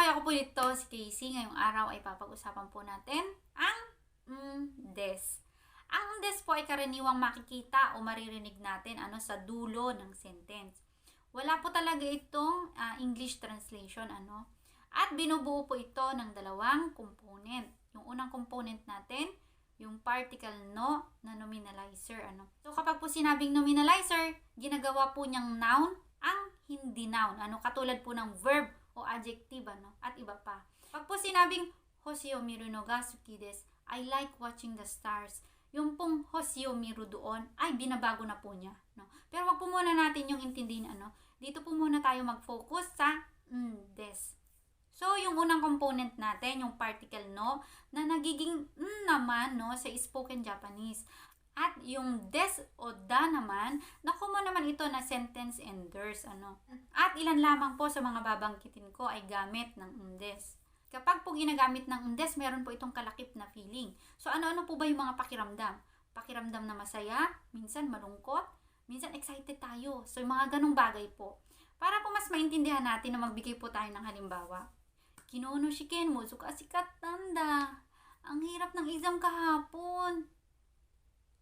Okay, ako po dito si Casey. Ngayong araw ay papag-usapan po natin ang des. Ang des po ay karaniwang makikita o maririnig natin sa dulo ng sentence. Wala po talaga itong English translation At binubuo po ito ng dalawang component. Yung unang component natin, yung particle no na nominalizer So kapag po sinabing nominalizer, ginagawa po niyang noun ang hindi noun katulad po ng verb o adjective at iba pa. Pag po sinabing Hoshio miru no ga suki desu, I like watching the stars. Yung pong Hoshio miru doon ay binabago na po niya Pero wag po muna natin yung intindihin dito po muna tayo mag-focus sa des. So, yung unang component natin, yung particle no, na nagiging naman sa spoken Japanese. At yung des o da naman, nakuha naman ito na sentence enders. At ilan lamang po sa mga babangkitin ko ay gamit ng des. Kapag po ginagamit ng des, meron po itong kalakip na feeling. So, ano-ano po ba yung mga pakiramdam? Pakiramdam na masaya, minsan malungkot, minsan excited tayo. So, yung mga ganong bagay po. Para po mas maintindihan natin na magbigay po tayo ng halimbawa. Kino no shiken mo sukashikattanda. Ang hirap ng exam kahapon.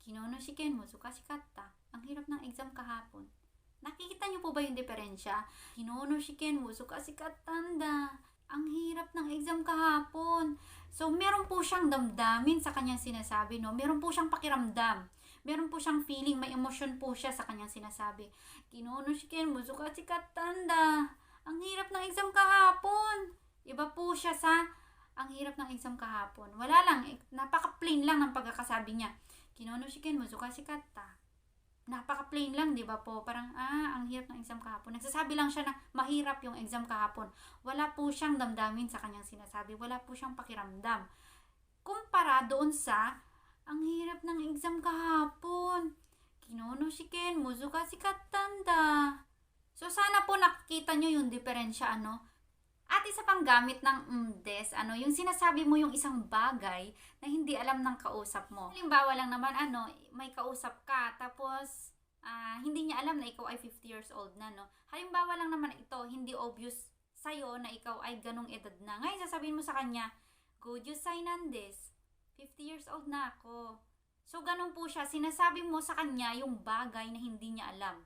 Kino no shiken mo sukashikatta. Ang hirap ng exam kahapon. Nakikita niyo po ba yung diferensya? Kino no shiken mo sukashikattanda. Ang hirap ng exam kahapon. So, meron po siyang damdamin sa kanyang sinasabi, Meron po siyang pakiramdam. Meron po siyang feeling, may emotion po siya sa kanyang sinasabi. Kino no shiken mo sukashikattanda. Ang hirap ng exam kahapon. Iba po siya sa ang hirap ng exam kahapon. Wala lang, napaka-plain lang ng pagkakasabi niya. Kino no shiken mo sukashikatta. Napaka-plain lang, di ba po? Parang, ang hirap ng exam kahapon. Nagsasabi lang siya na mahirap yung exam kahapon. Wala po siyang damdamin sa kanyang sinasabi. Wala po siyang pakiramdam. Kumpara doon sa, ang hirap ng exam kahapon. Kino no shiken mo sukashikattanda. So, sana po nakikita nyo yung diferensya, At isa pang gamit ng des, yung sinasabi mo yung isang bagay na hindi alam ng kausap mo. Halimbawa lang naman, may kausap ka, tapos hindi niya alam na ikaw ay 50 years old na, Halimbawa lang naman ito, hindi obvious sa'yo na ikaw ay ganong edad na. Ngayon, sasabihin mo sa kanya, Gojusai nandes, 50 years old na ako. So, ganun po siya, sinasabi mo sa kanya yung bagay na hindi niya alam.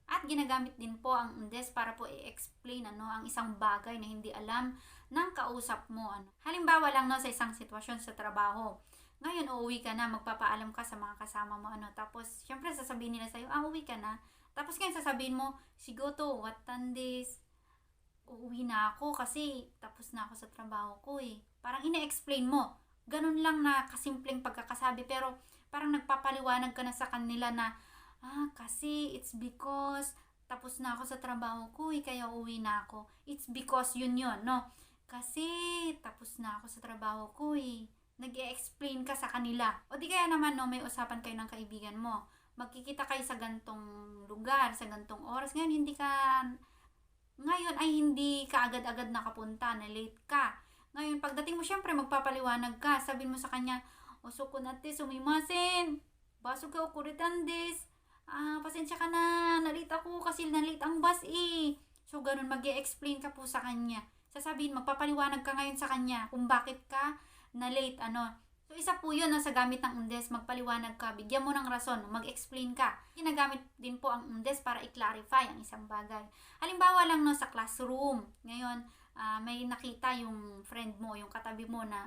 At ginagamit din po ang des para po i-explain ang isang bagay na hindi alam ng kausap mo. Halimbawa lang sa isang sitwasyon sa trabaho. Ngayon, uuwi ka na, magpapaalam ka sa mga kasama mo. Tapos, syempre, sasabihin nila sa'yo, uuwi ka na. Tapos, ngayon, sasabihin mo, Shigoto, watan desu. Uuwi na ako kasi tapos na ako sa trabaho ko Parang ina-explain mo. Ganun lang na kasimpleng pagkakasabi. Pero, parang nagpapaliwanag ka na sa kanila na, kasi it's because tapos na ako sa trabaho ko kaya uwi na ako. It's because yun, Kasi tapos na ako sa trabaho ko Nag-i-explain ka sa kanila. O di kaya naman, may usapan kayo ng kaibigan mo. Magkikita kayo sa gantong lugar, sa gantong oras. Ngayon ay hindi ka agad-agad nakapunta, na late ka. Ngayon, pagdating mo, syempre, magpapaliwanag ka. Sabihin mo sa kanya, Osoko natte sumimasen. Baso ka okuritan desu. Pasensya ka na, nalate ako kasi nalate ang bus So, ganun, mag-i-explain ka po sa kanya. Sasabihin, magpapaliwanag ka ngayon sa kanya kung bakit ka na-late, So, isa po yun sa gamit ng des, magpaliwanag ka, bigyan mo ng rason, mag-explain ka. Ginagamit din po ang des para i-clarify ang isang bagay. Halimbawa lang sa classroom. Ngayon, may nakita yung friend mo, yung katabi mo na,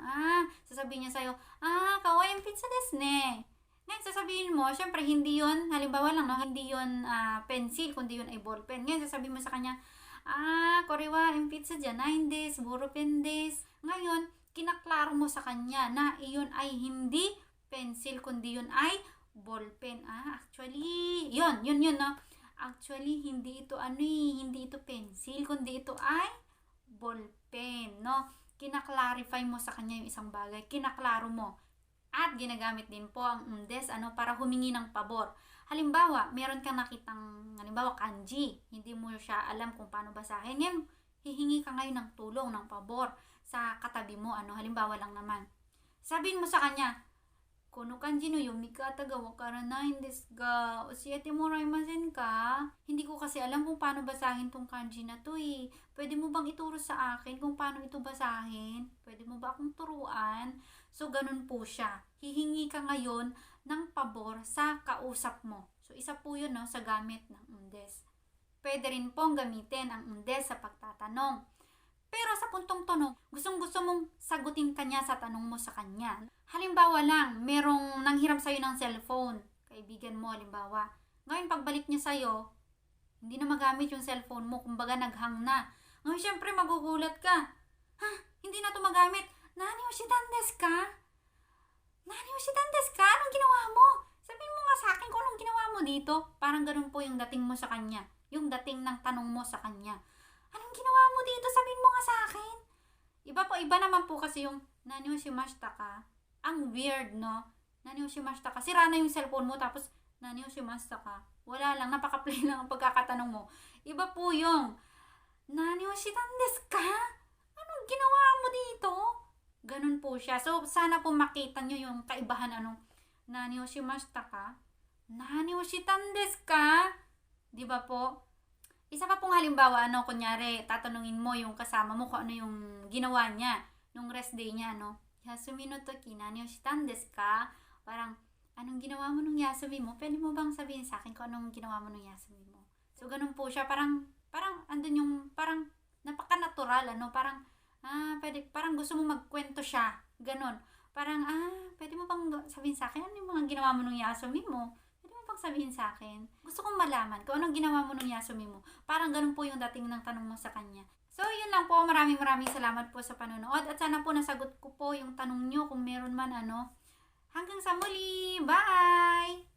sasabihin niya sa'yo, kawaii ang pizza desu ne. Ngayon, sasabihin mo, syempre, hindi yun, halimbawa lang, hindi yun pencil, kundi yun ay ballpen. Ngayon, sasabihin mo sa kanya, kore wa pizza janai desu, ballpen desu. Ngayon, kinaklaro mo sa kanya na iyon ay hindi pencil, kundi yun ay ballpen. Actually, yun, Actually, hindi ito hindi ito pencil, kundi ito ay ballpen, Kinaklarify mo sa kanya yung isang bagay, kinaklaro mo. At ginagamit din po ang des para humingi ng pabor. Halimbawa, meron kang nakitang kanji, hindi mo siya alam kung paano basahin. Ngayon, hihingi ka ngayon ng tulong, ng pabor sa katabi mo. Halimbawa lang naman. Sabihin mo sa kanya, この感じの読み方がわからないんですが、教えてもらえませんか? Hindi ko kasi alam kung paano basahin tong kanji na to eh. Pwede mo bang ituro sa akin kung paano ito basahin? Pwede mo ba akong turuan? So, ganun po siya. Hihingi ka ngayon ng pabor sa kausap mo. So, isa po yun no, sa gamit ng undes. Pwede rin pong gamitin ang undes sa pagtatanong. Pero sa puntong tanong, gustong-gusto mong sagutin kanya sa tanong mo sa kanya. Halimbawa lang, merong nanghiram sa'yo ng cellphone. Kaibigan mo, halimbawa. Ngayon, pagbalik niya sa'yo, hindi na magamit yung cellphone mo. Kumbaga, naghang na. Ngayon, syempre, magugulat ka. Ha? Hindi na to magamit. Nani oshitan desu ka? Nani oshitan desu ka? Anong ginawa mo? Sabihin mo nga sa akin kung anong ginawa mo dito. Parang ganun po yung dating mo sa kanya. Yung dating ng tanong mo sa kanya. Anong ginawa mo dito? Sabihin mo nga sa akin. Iba naman po kasi yung nani oshimashita ka. Ang weird, no? Nani oshimashita ka. Sira na yung cellphone mo tapos nani oshimashita ka. Wala lang, napaka-plain lang ang pagkakatanong mo. Iba po yung nani oshitan desu ka? Anong ginawa mo dito? Ganun po siya. So, sana po makita nyo yung kaibahan nani oshimashita ka? Nani oshitan desu ka? Diba po? Isa pa pong halimbawa, kunyari, tatanungin mo yung kasama mo kung ano yung ginawa niya nung rest day niya, Yasumi no toki, nani oshitan desu ka? Parang, anong ginawa mo nung yasumi mo? Pwede mo bang sabihin sa akin kung anong ginawa mo nung yasumi mo? So, ganun po siya. Parang, andun yung, parang, napaka-natural, parang, parang gusto mo magkwento siya. Ganun. Parang, pwede mo bang sabihin sa akin, ano yung mga ginawa mo nung yasumi mo? Sabihin sa akin. Gusto kong malaman kung anong ginawa mo nung yasumi mo. Parang ganun po yung dating ng tanong mo sa kanya. So, yun lang po. Maraming salamat po sa panonood. At sana po nasagot ko po yung tanong nyo kung meron man Hanggang sa muli. Bye!